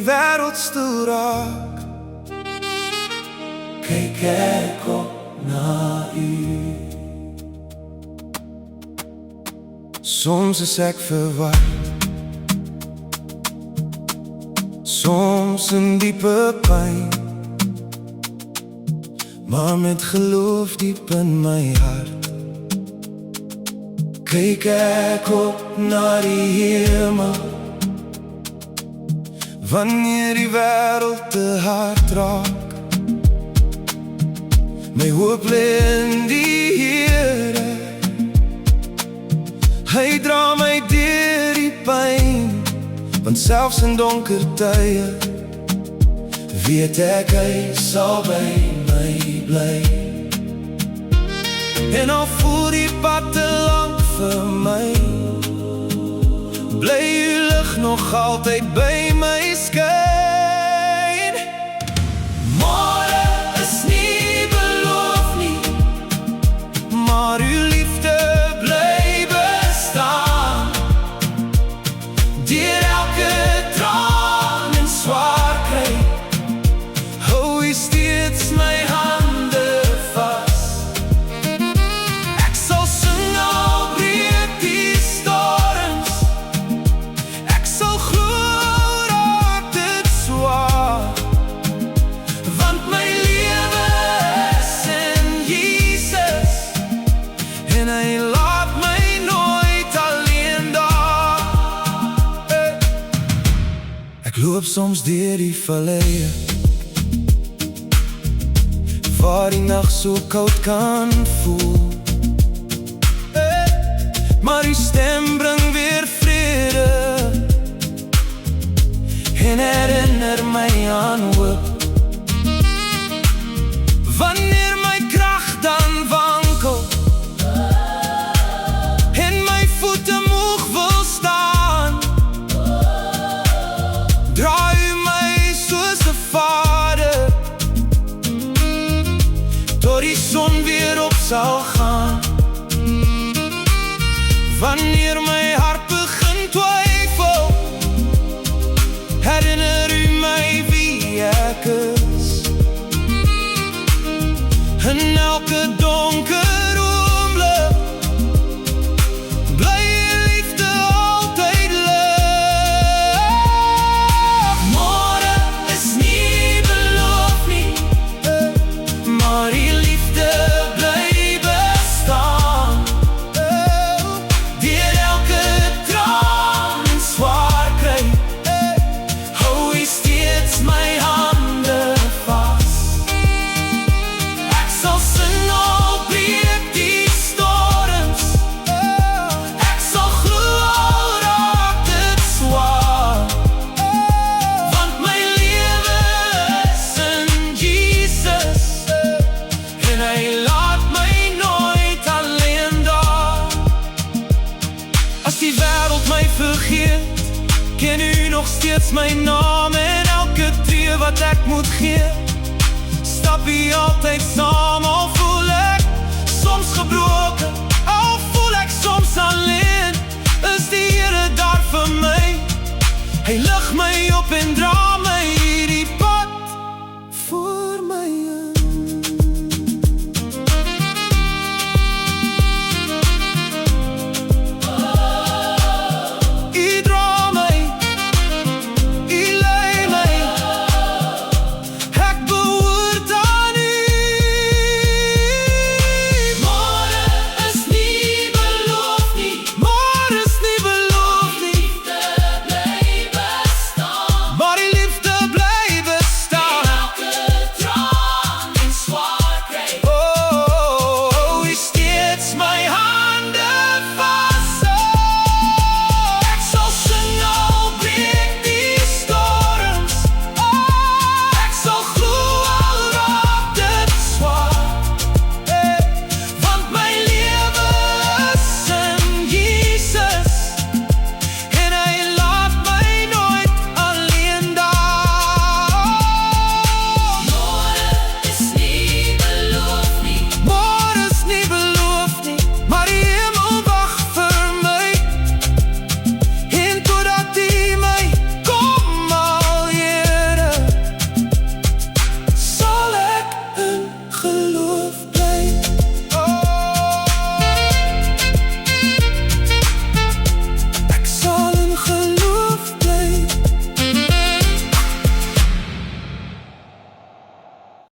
wêreld stil raak, kyk ek op na u. Soms is ek verward, soms in diepe pyn, maar met geloof diep in my hart, kyk ek op na die hemel. Wanneer die wêreld te hard raak, my hoop lê in die Here. Hy dra my deur die pyn, want selfs in donker tye weet ek hy sal by my bly. En al voel die pad te lank vir my, bly u lig nog altyd by my skyn. Môre is nie beloof nie, maar u liefde bly bestaan. Deur elke traan en swaar kry, hou u steeds my hande vas. Ek sal sing al breek die storms, ek sal glo raak dit swaar, want my lewe is in Jesus, en hy laat my nooit alleen daar. Ek loop soms deur die valleie, waar die nag so koud kan voel, maar die stem bring weer vrede en herinner my aan hoop. Wanneer my krag dan wankel en my voete moeg wil staan, draai u my soos 'n vader tot die son weer op sal gaan. Wanneer my hart begin twyfel, herinner u my wie ek is. In elke donker oomblik bly u liefde altyd lig. Môre is nie beloof nie, maar die liefde bly bestaan. Deur elke traan en swaar kry, hou u steeds my hande vas. Ek sal sing al breek die storms, ek sal glo al raak dit swaar, want my lewe is in Jesus, en hy laat my nooit alleen daar. As die wêreld my vergeet, ken u nog steeds my naam, en elke tree wat ek moet gee, stap u altyd saam